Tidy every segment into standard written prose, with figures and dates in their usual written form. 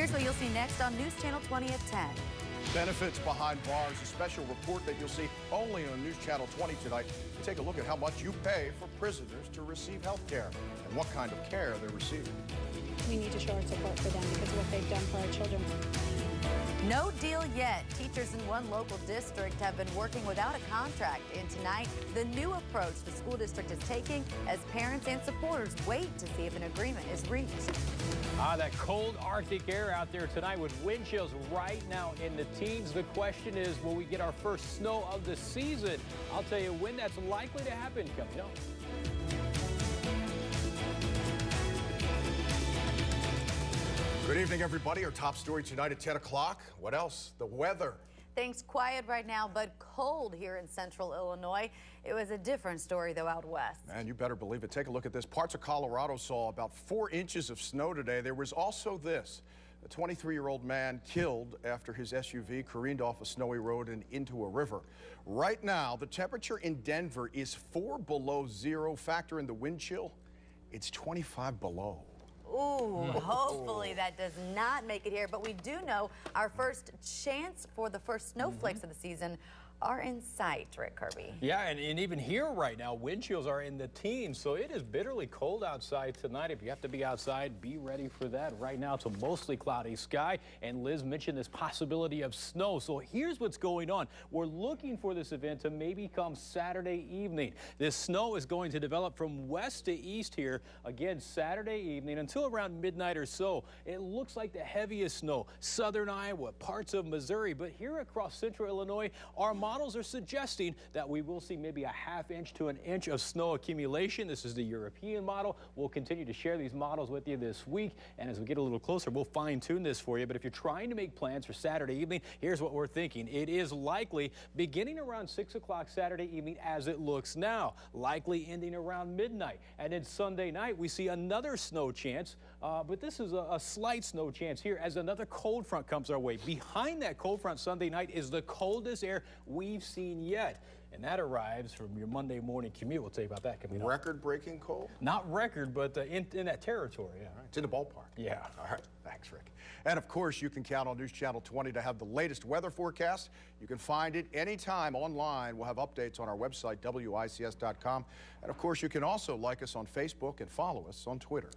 Here's what you'll see next on News Channel 20 at 10. Benefits behind bars, a special report that you'll see only on News Channel 20 tonight. We take a look at how much you pay for prisoners to receive health care and what kind of care they're receiving. We need to show our support for them because of what they've done for our children. No deal yet. Teachers in one local district have been working without a contract. And tonight, the new approach the school district is taking as parents and supporters wait to see if an agreement is reached. That cold Arctic air out there tonight with wind chills right now in the teens. The question is, will we get our first snow of the season? I'll tell you when that's likely to happen coming up. Good evening, everybody. Our top story tonight at 10 o'clock. What else? The weather. Things quiet right now, but cold here in central Illinois. It was a different story, though, out west. And you better believe it. Take a look at this. Parts of Colorado saw about 4 inches of snow today. There was also this. A 23-year-old man killed after his SUV careened off a snowy road and into a river. Right now, the temperature in Denver is 4 below zero. Factor in the wind chill, it's 25 below. Ooh, hopefully that does not make it here. But we do know our first chance for the first snowflakes of the season are in sight, Rick Kirby. Yeah, and even here right now, wind chills are in the teens, so it is bitterly cold outside tonight. If you have to be outside, be ready for that. Right now, it's a mostly cloudy sky, and Liz mentioned this possibility of snow. So here's what's going on. We're looking for this event to maybe come Saturday evening. This snow is going to develop from west to east here, again, Saturday evening until around midnight or so. It looks like the heaviest snow, southern Iowa, parts of Missouri, but here across central Illinois, our models are suggesting that we will see maybe a ½ inch to an inch of snow accumulation. This is the European model. We'll continue to share these models with you this week, and as we get a little closer, we'll fine-tune this for you. But if you're trying to make plans for Saturday evening, here's what we're thinking. It is likely beginning around 6 o'clock Saturday evening as it looks now, likely ending around midnight. And then Sunday night, we see another snow chance, but this is a slight snow chance here as another cold front comes our way. Behind that cold front Sunday night is the coldest air we've seen yet, and that arrives from your Monday morning commute. We'll tell you about that coming up. Record-breaking cold? Not record, but in that territory. Yeah. All right. It's in the ballpark. Yeah. All right. Thanks, Rick. And of course, you can count on News Channel 20 to have the latest weather forecast. You can find it anytime online. We'll have updates on our website, WICS.com. And of course, you can also like us on Facebook and follow us on Twitter.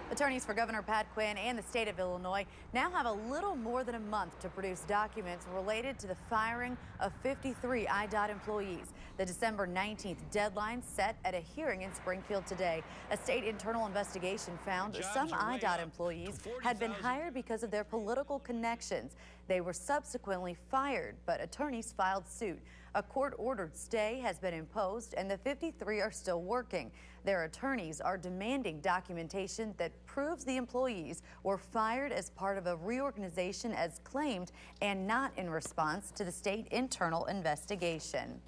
Attorneys for Governor Pat Quinn and the state of Illinois now have a little more than a month to produce documents related to the firing of 53 IDOT employees. The December 19th deadline set at a hearing in Springfield today. A state internal investigation found some IDOT employees had been hired because of their political connections. They were subsequently fired, but attorneys filed suit. A court-ordered stay has been imposed, and the 53 are still working. Their attorneys are demanding documentation that proves the employees were fired as part of a reorganization as claimed and not in response to the state internal investigation.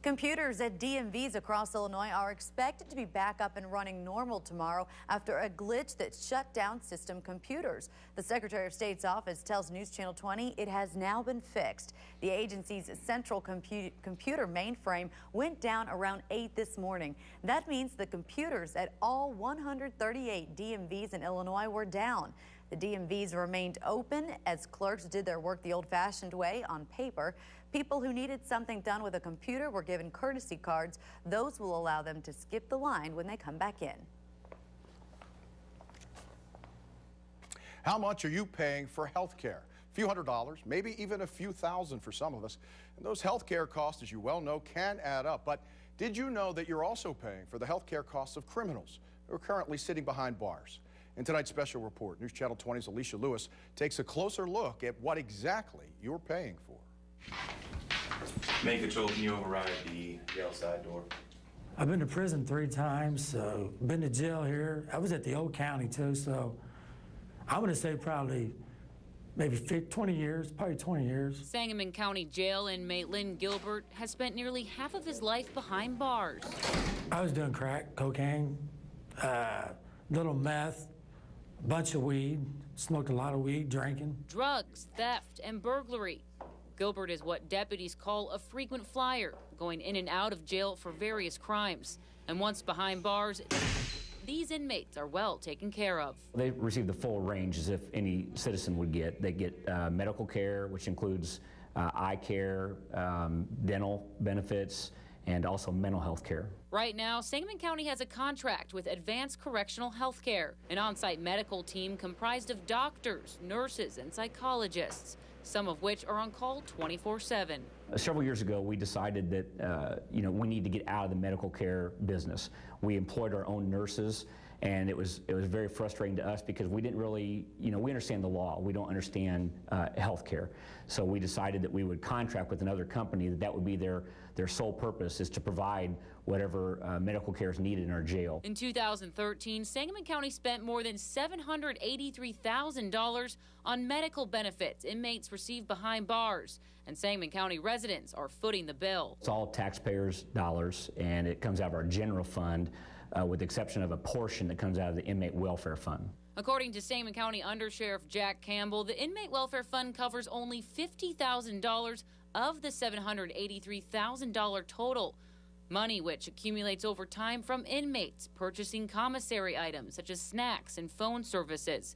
Computers at DMVs across Illinois are expected to be back up and running normal tomorrow after a glitch that shut down system computers. The Secretary of State's office tells News Channel 20 it has now been fixed. The agency's central computer mainframe went down around 8 this morning. That means the computers at all 138 DMVs in Illinois were down. The DMVs remained open as clerks did their work the old-fashioned way on paper. People who needed something done with a computer were given courtesy cards. Those will allow them to skip the line when they come back in. How much are you paying for health care? A few $100s, maybe even a few thousand for some of us. And those health care costs, as you well know, can add up. But did you know that you're also paying for the health care costs of criminals who are currently sitting behind bars? In tonight's special report, News Channel 20's Alicia Lewis takes a closer look at what exactly you're paying for. Make it open, you override the outside door. I've been to prison 3 times, so been to jail here. I was at the old county too, so I'm gonna say probably maybe 20 years, probably 20 years. Sangamon County Jail inmate Lynn Gilbert has spent nearly half of his life behind bars. I was doing crack, cocaine, little meth, bunch of weed, smoked a lot of weed, drinking. Drugs, theft, and burglary. Gilbert is what deputies call a frequent flyer, going in and out of jail for various crimes. And once behind bars, these inmates are well taken care of. They receive the full range as if any citizen would get. They get medical care, which includes eye care, dental benefits, and also mental health care. Right now, Sangamon County has a contract with Advanced Correctional Health Care, an on-site medical team comprised of doctors, nurses, and psychologists, some of which are on call 24/7. Several years ago, we decided that we need to get out of the medical care business. We employed our own nurses, and it was very frustrating to us because we didn't really, we understand the law, we don't understand health care. So we decided that we would contract with another company, that would be their sole purpose, is to provide whatever medical care is needed in our jail. In 2013, Sangamon County spent more than $783,000 on medical benefits inmates receive behind bars, and Sangamon County residents are footing the bill. It's all taxpayers' dollars, and it comes out of our general fund, with the exception of a portion that comes out of the inmate welfare fund. According to Sangamon County Undersheriff Jack Campbell, the inmate welfare fund covers only $50,000 of the $783,000 total. Money which accumulates over time from inmates purchasing commissary items such as snacks and phone services.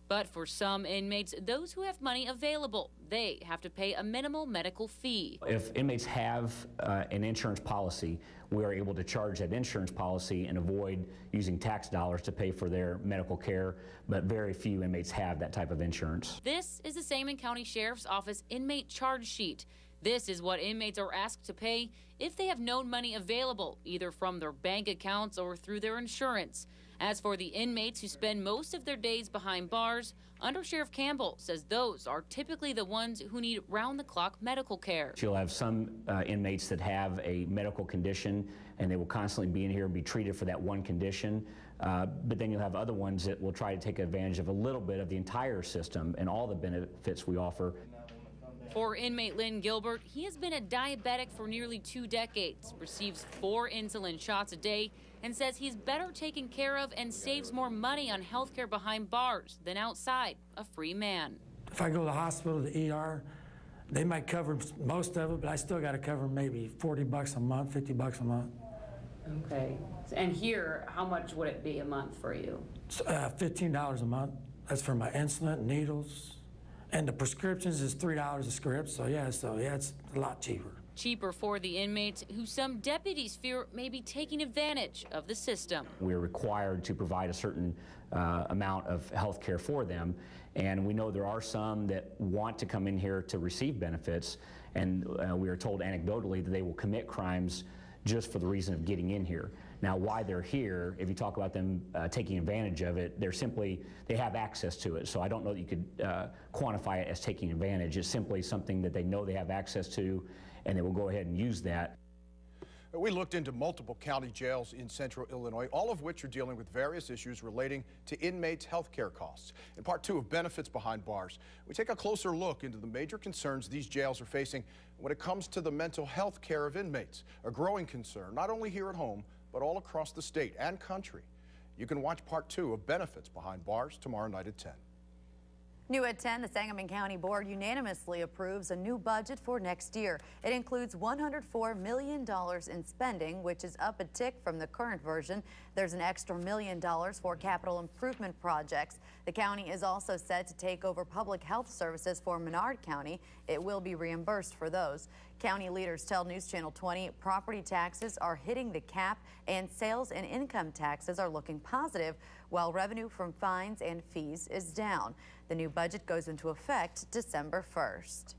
But for some inmates, those who have money available, they have to pay a minimal medical fee. If inmates have an insurance policy, we are able to charge that insurance policy and avoid using tax dollars to pay for their medical care, but very few inmates have that type of insurance. This is the Sangamon County Sheriff's Office inmate charge sheet. This is what inmates are asked to pay if they have no money available, either from their bank accounts or through their insurance. As for the inmates who spend most of their days behind bars, Under Sheriff Campbell says those are typically the ones who need round-the-clock medical care. You'll have some inmates that have a medical condition, and they will constantly be in here and be treated for that one condition. But then you'll have other ones that will try to take advantage of a little bit of the entire system and all the benefits we offer. For inmate Lynn Gilbert, he has been a diabetic for nearly 2 decades, receives 4 insulin shots a day, and says he's better taken care of and saves more money on health care behind bars than outside, a free man. If I go to the hospital, the ER, they might cover most of it, but I still got to cover maybe $40 a month, $50 a month. Okay. And here, how much would it be a month for you? $15 a month. That's for my insulin, needles, and the prescriptions is $3 a script. So yeah, it's a lot cheaper. Cheaper for the inmates who some deputies fear may be taking advantage of the system. We're required to provide a certain amount of health care for them, and we know there are some that want to come in here to receive benefits, and we are told anecdotally that they will commit crimes just for the reason of getting in here. Now, why they're here, if you talk about them taking advantage of it, they have access to it. So I don't know that you could quantify it as taking advantage. It's simply something that they know they have access to, and they will go ahead and use that. We looked into multiple county jails in central Illinois, all of which are dealing with various issues relating to inmates' health care costs. In part 2 of Benefits Behind Bars, we take a closer look into the major concerns these jails are facing when it comes to the mental health care of inmates, a growing concern not only here at home, but all across the state and country. You can watch part 2 of Benefits Behind Bars tomorrow night at 10. New at 10, the Sangamon County Board unanimously approves a new budget for next year. It includes $104 million in spending, which is up a tick from the current version. There's an extra $1 million for capital improvement projects. The county is also set to take over public health services for Menard County. It will be reimbursed for those. County leaders tell News Channel 20 property taxes are hitting the cap and sales and income taxes are looking positive, while revenue from fines and fees is down. The new budget goes into effect December 1st.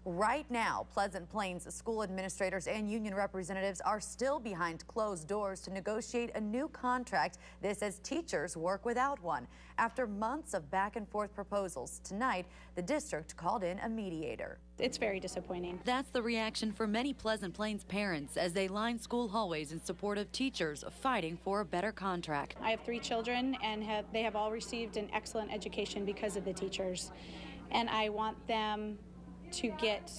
Right now, Pleasant Plains school administrators and union representatives are still behind closed doors to negotiate a new contract. This as teachers work without one. After months of back and forth proposals, tonight, the district called in a mediator. It's very disappointing. That's the reaction for many Pleasant Plains parents as they line school hallways in support of teachers fighting for a better contract. I have 3 children, and they have all received an excellent education because of the teachers. And I want them to get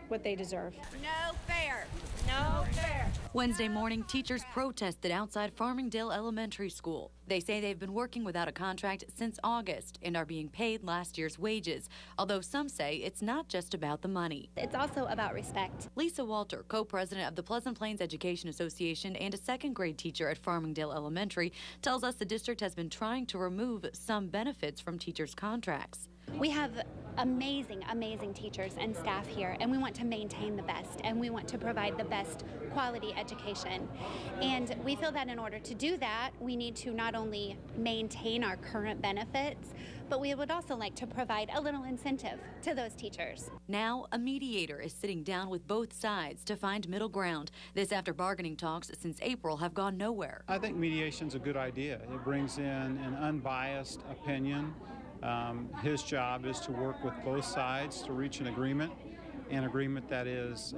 what they deserve. No fair. No fair. Wednesday morning, teachers protested outside Farmingdale Elementary School. They say they've been working without a contract since August and are being paid last year's wages, although some say it's not just about the money. It's also about respect. Lisa Walter, co-president of the Pleasant Plains Education Association and a second grade teacher at Farmingdale Elementary, tells us the district has been trying to remove some benefits from teachers' contracts. We have amazing, amazing teachers and staff here, and we want to maintain the best, and we want to provide the best quality education. And we feel that in order to do that, we need to not only maintain our current benefits, but we would also like to provide a little incentive to those teachers. Now, a mediator is sitting down with both sides to find middle ground. This after bargaining talks since April have gone nowhere. I think mediation's a good idea. It brings in an unbiased opinion. His job is to work with both sides to reach an agreement that is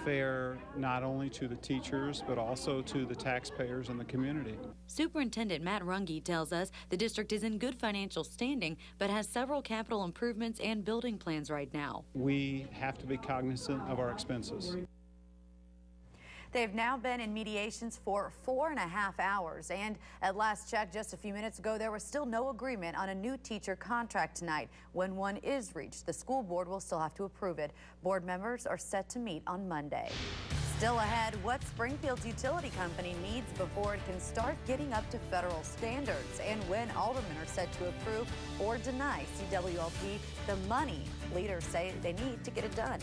fair not only to the teachers but also to the taxpayers and the community. Superintendent Matt Runge tells us the district is in good financial standing but has several capital improvements and building plans right now. We have to be cognizant of our expenses. They've now been in mediations for 4.5 hours, and at last check just a few minutes ago, there was still no agreement on a new teacher contract tonight. When one is reached, the school board will still have to approve it. Board members are set to meet on Monday. Still ahead, what Springfield's utility company needs before it can start getting up to federal standards, and when aldermen are set to approve or deny CWLP the money leaders say they need to get it done.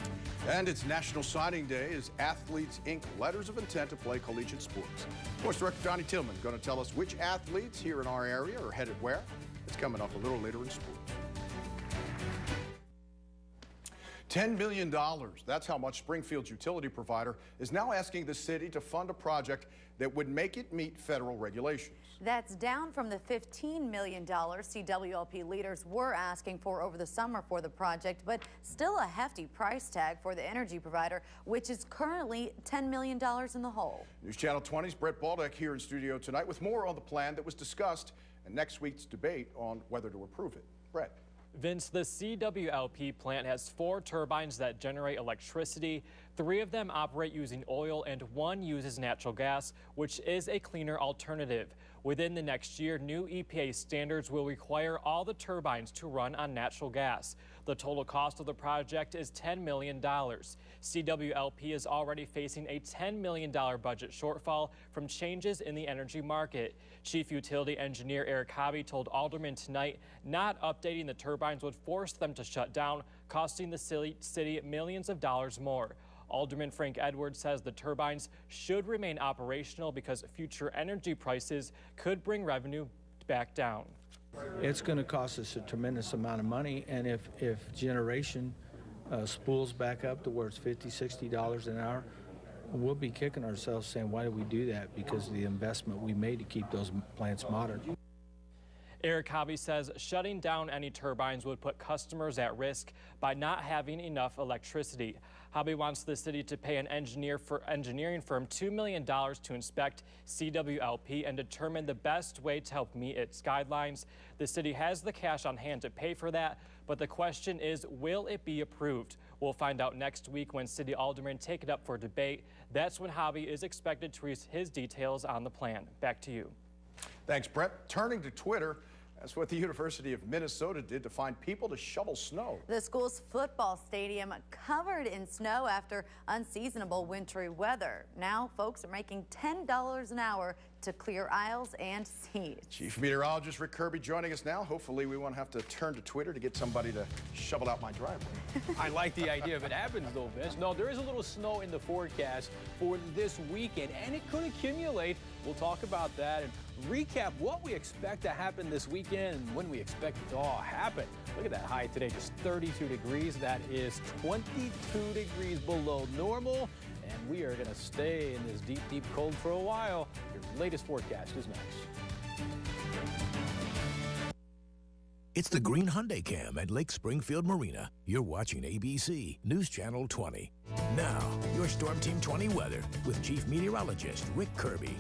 And it's National Signing Day as athletes ink letters of intent to play collegiate sports. Sports Director Donnie Tillman going to tell us which athletes here in our area are headed where. It's coming up a little later in sports. $10 million, that's how much Springfield's utility provider is now asking the city to fund a project that would make it meet federal regulations. That's down from the $15 million CWLP leaders were asking for over the summer for the project, but still a hefty price tag for the energy provider, which is currently $10 million in the hole. News Channel 20's Brett Baldock here in studio tonight with more on the plan that was discussed and next week's debate on whether to approve it. Brett. Vince, the CWLP plant has 4 turbines that generate electricity. 3 of them operate using oil and 1 uses natural gas, which is a cleaner alternative. Within the next year, new EPA standards will require all the turbines to run on natural gas. The total cost of the project is $10 million. CWLP is already facing a $10 million budget shortfall from changes in the energy market. Chief Utility Engineer Eric Hobby told aldermen tonight not updating the turbines would force them to shut down, costing the city millions of dollars more. Alderman Frank Edwards says the turbines should remain operational because future energy prices could bring revenue back down. It's going to cost us a tremendous amount of money, and if generation spools back up to where it's $50, $60 an hour, we'll be kicking ourselves saying, why did we do that? Because of the investment we made to keep those plants modern. Eric Hobby says shutting down any turbines would put customers at risk by not having enough electricity. Hobby wants the city to pay an engineering firm $2 million to inspect CWLP and determine the best way to help meet its guidelines. The city has the cash on hand to pay for that, but the question is, will it be approved? We'll find out next week when city aldermen take it up for debate. That's when Hobby is expected to release his details on the plan. Back to you. Thanks, Brett. Turning to Twitter, that's what the University of Minnesota did to find people to shovel snow. The school's football stadium covered in snow after unseasonable wintry weather. Now folks are making $10 an hour to clear aisles and seats. Chief Meteorologist Rick Kirby joining us now. Hopefully we won't have to turn to Twitter to get somebody to shovel out my driveway. I like the idea if it happens though, Vince. No, there is a little snow in the forecast for this weekend and it could accumulate. We'll talk about that and recap what we expect to happen this weekend and when we expect it to all happen. Look at that high today, just 32 degrees. That is 22 degrees below normal. And we are going to stay in this deep, deep cold for a while. Your latest forecast is next. It's the Green Hyundai Cam at Lake Springfield Marina. You're watching ABC News Channel 20. Now, your Storm Team 20 weather with Chief Meteorologist Rick Kirby.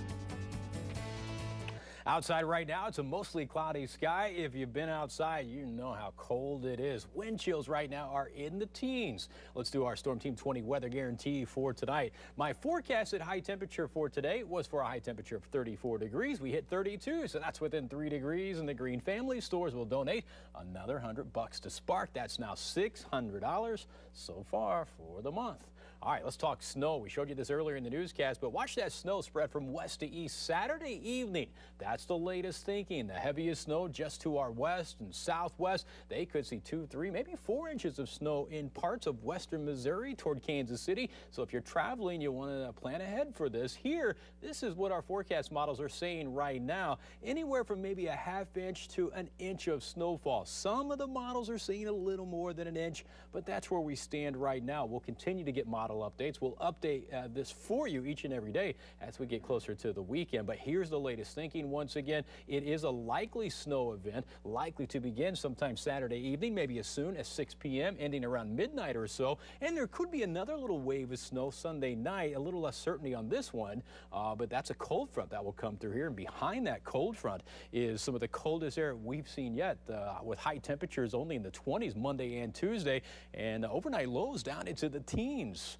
Outside right now, it's a mostly cloudy sky. If you've been outside, you know how cold it is. Wind chills right now are in the teens. Let's do our Storm Team 20 weather guarantee for tonight. My forecasted high temperature for today was for a high temperature of 34 degrees. We hit 32, so that's within 3 degrees, and the Green Family Stores will donate another $100 to Spark. That's now $600 so far for the month. All right, let's talk snow. We showed you this earlier in the newscast, but watch that snow spread from west to east Saturday evening. That's the latest thinking. The heaviest snow just to our west and southwest. They could see 2, 3, maybe 4 inches of snow in parts of western Missouri toward Kansas City. So if you're traveling, you want to plan ahead for this. Here, this is what our forecast models are saying right now. Anywhere from maybe a ½ inch to an inch of snowfall. Some of the models are saying a little more than an inch, but that's where we stand right now. We'll continue to get model updates. We'll update this for you each and every day as we get closer to the weekend. But here's the latest thinking once again. It is a likely snow event, likely to begin sometime Saturday evening, maybe as soon as 6 p.m., ending around midnight or so. And there could be another little wave of snow Sunday night, a little less certainty on this one, but that's a cold front that will come through here. And behind that cold front is some of the coldest air we've seen yet, with high temperatures only in the 20s Monday and Tuesday, and overnight lows down into the teens.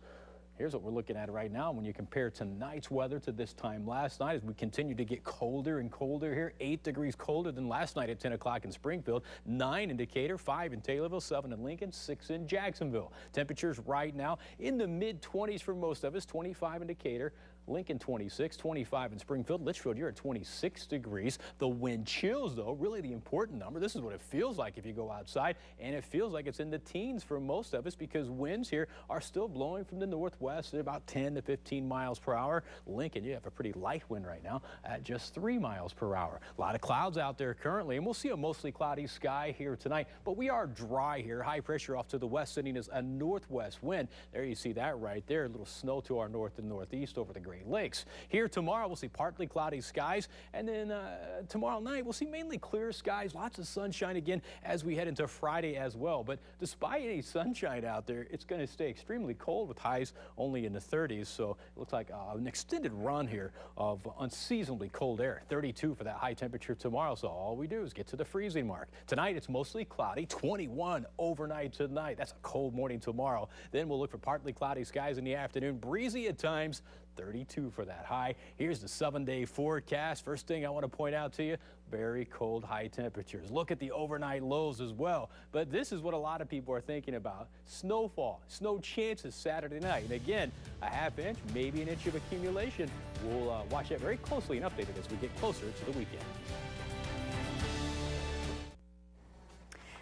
Here's what we're looking at right now when you compare tonight's weather to this time last night as we continue to get colder and colder here. 8 degrees colder than last night at 10 o'clock in Springfield, 9 in Decatur, 5 in Taylorville, 7 in Lincoln, 6 in Jacksonville. Temperatures right now in the mid-20s for most of us, 25 in Decatur, Lincoln 26, 25 in Springfield. Litchfield, you're at 26 degrees. The wind chills, though, really the important number. This is what it feels like if you go outside, and it feels like it's in the teens for most of us because winds here are still blowing from the northwest at about 10 to 15 miles per hour. Lincoln, you have a pretty light wind right now at just 3 miles per hour. A lot of clouds out there currently, and we'll see a mostly cloudy sky here tonight, but we are dry here. High pressure off to the west, sending us a northwest wind. There you see that right there. A little snow to our north and northeast over the Great Lakes. Here tomorrow, we'll see partly cloudy skies, and then tomorrow night, we'll see mainly clear skies, lots of sunshine again as we head into Friday as well. But despite any sunshine out there, it's going to stay extremely cold with highs only in the 30s, so it looks like an extended run here of unseasonably cold air. 32 for that high temperature tomorrow, so all we do is get to the freezing mark. Tonight, it's mostly cloudy, 21 overnight tonight. That's a cold morning tomorrow. Then we'll look for partly cloudy skies in the afternoon, breezy at times, 32 for that high. Here's the 7-day forecast. First thing I want to point out to you, very cold high temperatures. Look at the overnight lows as well. But this is what a lot of people are thinking about. Snowfall, snow chances Saturday night. And again, a ½ inch, maybe an inch of accumulation. We'll watch that very closely and update it as we get closer to the weekend.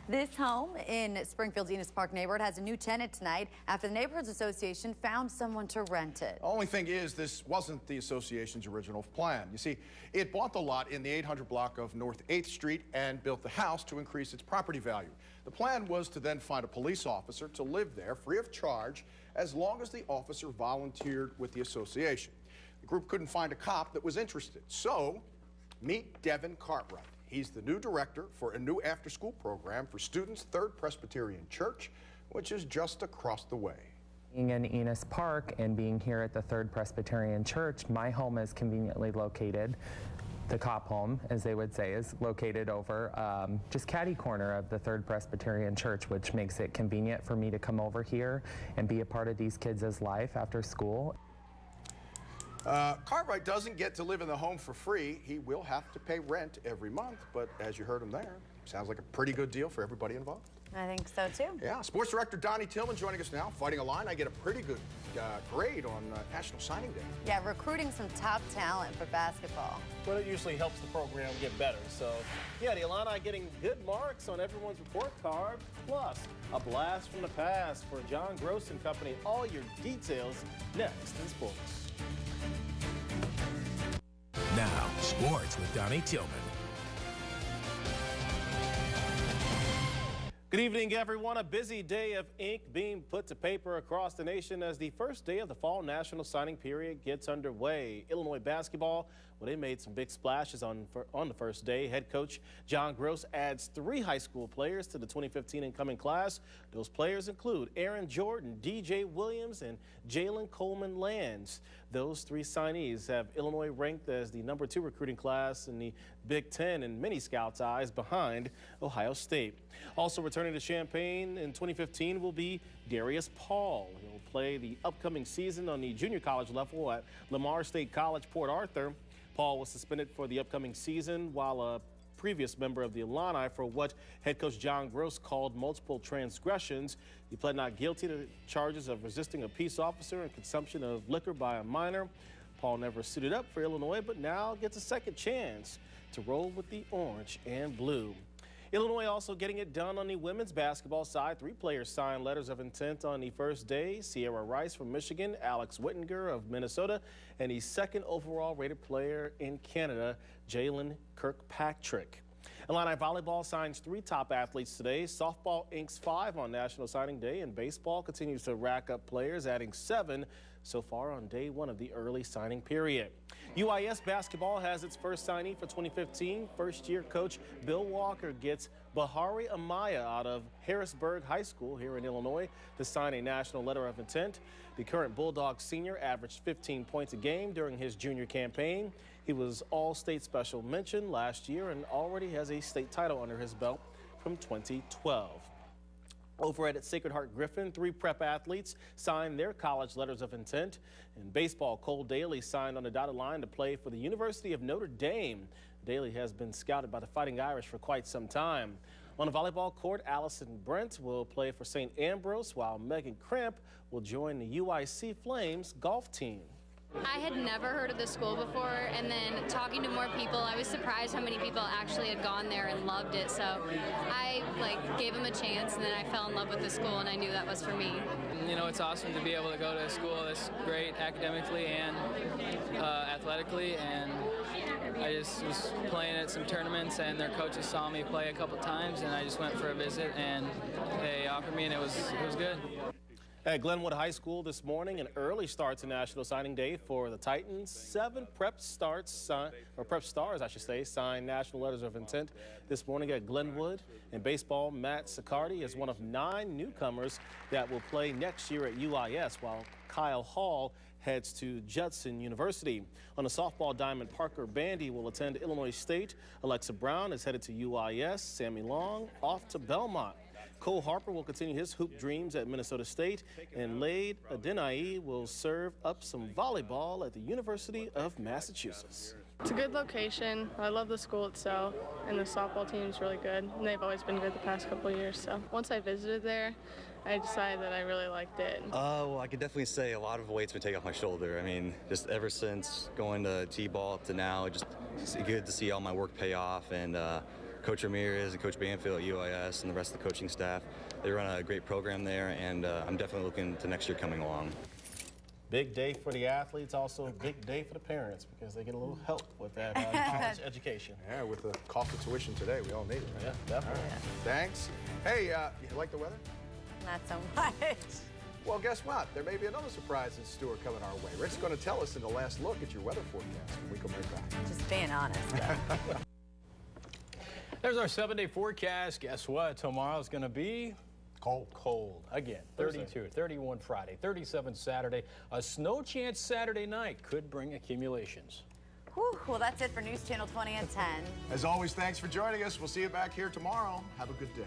This home in Springfield's Enos Park neighborhood has a new tenant tonight after the Neighborhoods Association found someone to rent it. Only thing is, this wasn't the association's original plan. You see, it bought the lot in the 800 block of North 8th Street and built the house to increase its property value. The plan was to then find a police officer to live there free of charge as long as the officer volunteered with the association. The group couldn't find a cop that was interested, so meet Devin Cartwright. He's the new director for a new after-school program for students, Third Presbyterian Church, which is just across the way. Being in Enos Park and being here at the Third Presbyterian Church, my home is conveniently located. The cop home, as they would say, is located over just catty corner of the Third Presbyterian Church, which makes it convenient for me to come over here and be a part of these kids' life after school. Cartwright doesn't get to live in the home for free. He will have to pay rent every month, but as you heard him there, sounds like a pretty good deal for everybody involved. I think so, too. Yeah, Sports Director Donnie Tillman joining us now. Fighting a line, I get a pretty good grade on National Signing Day. Yeah, recruiting some top talent for basketball. Well, it usually helps the program get better. So, yeah, the Illini getting good marks on everyone's report card. Plus, a blast from the past for John Gross and company. All your details next in sports. Now, sports with Donnie Tillman. Good evening, everyone. A busy day of ink being put to paper across the nation as the first day of the fall national signing period gets underway. Illinois basketball Well, they made some big splashes on the first day. Head coach John Gross adds 3 high school players to the 2015 incoming class. Those players include Aaron Jordan, DJ Williams, and Jalen Coleman Lands. Those 3 signees have Illinois ranked as the #2 recruiting class in the Big Ten in many scouts' eyes, behind Ohio State. Also returning to Champaign in 2015 will be Darius Paul. He'll play the upcoming season on the junior college level at Lamar State College, Port Arthur. Paul was suspended for the upcoming season, while a previous member of the Illini for what head coach John Gross called multiple transgressions. He pled not guilty to charges of resisting a peace officer and consumption of liquor by a minor. Paul never suited up for Illinois, but now gets a second chance to roll with the orange and blue. Illinois also getting it done on the women's basketball side. 3 players signed letters of intent on the first day. Sierra Rice from Michigan, Alex Whittinger of Minnesota, and the 2nd overall rated player in Canada, Jalen Kirkpatrick. Illini volleyball signs 3 top athletes today. Softball inks 5 on National Signing Day, and baseball continues to rack up players, adding 7 so far on day 1 of the early signing period. UIS basketball has its first signee for 2015. First-year coach Bill Walker gets Bahari Amaya out of Harrisburg High School here in Illinois to sign a national letter of intent. The current Bulldog senior averaged 15 points a game during his junior campaign. He was All-State Special Mention last year and already has a state title under his belt from 2012. Over at Sacred Heart Griffin, 3 prep athletes signed their college letters of intent. In baseball, Cole Daly signed on the dotted line to play for the University of Notre Dame. Daly has been scouted by the Fighting Irish for quite some time. On the volleyball court, Allison Brent will play for St. Ambrose, while Megan Cramp will join the UIC Flames golf team. I had never heard of the school before, and then talking to more people, I was surprised how many people actually had gone there and loved it. So I gave them a chance, and then I fell in love with the school, and I knew that was for me. You know, it's awesome to be able to go to a school that's great academically and athletically, and I just was playing at some tournaments, and their coaches saw me play a couple times, and I just went for a visit, and they offered me, and it was good. At Glenwood High School this morning, an early start to National Signing Day for the Titans. 7 prep stars, signed national letters of intent this morning at Glenwood. In baseball, Matt Sicardi is one of 9 newcomers that will play next year at UIS, while Kyle Hall heads to Judson University. On the softball diamond, Parker Bandy will attend Illinois State. Alexa Brown is headed to UIS. Sammy Long off to Belmont. Cole Harper will continue his hoop dreams at Minnesota State, and Lade Adenai will serve up some volleyball at the University of Massachusetts. It's a good location. I love the school itself, and the softball team is really good, and they've always been good the past couple of years. So once I visited there, I decided that I really liked it. Well, I can definitely say a lot of weight's been taken off my shoulder. I mean, just ever since going to T-ball up to now, it's good to see all my work pay off, and Coach Ramirez and Coach Banfield at UIS and the rest of the coaching staff, they run a great program there, and I'm definitely looking to next year coming along. Big day for the athletes, also a big day for the parents because they get a little help with that college education. Yeah, with the cost of tuition today, we all need it, right? Yeah, definitely. Right. Thanks. Hey, you like the weather? Not so much. Well, guess what? There may be another surprise in store coming our way. Rick's going to tell us in the last look at your weather forecast when we come right back. Just being honest. There's our 7-day forecast. Guess what? Tomorrow's going to be cold again. 32, 31 Friday, 37 Saturday. A snow chance Saturday night could bring accumulations. Whew, well, that's it for News Channel 20 at 10. As always, thanks for joining us. We'll see you back here tomorrow. Have a good day.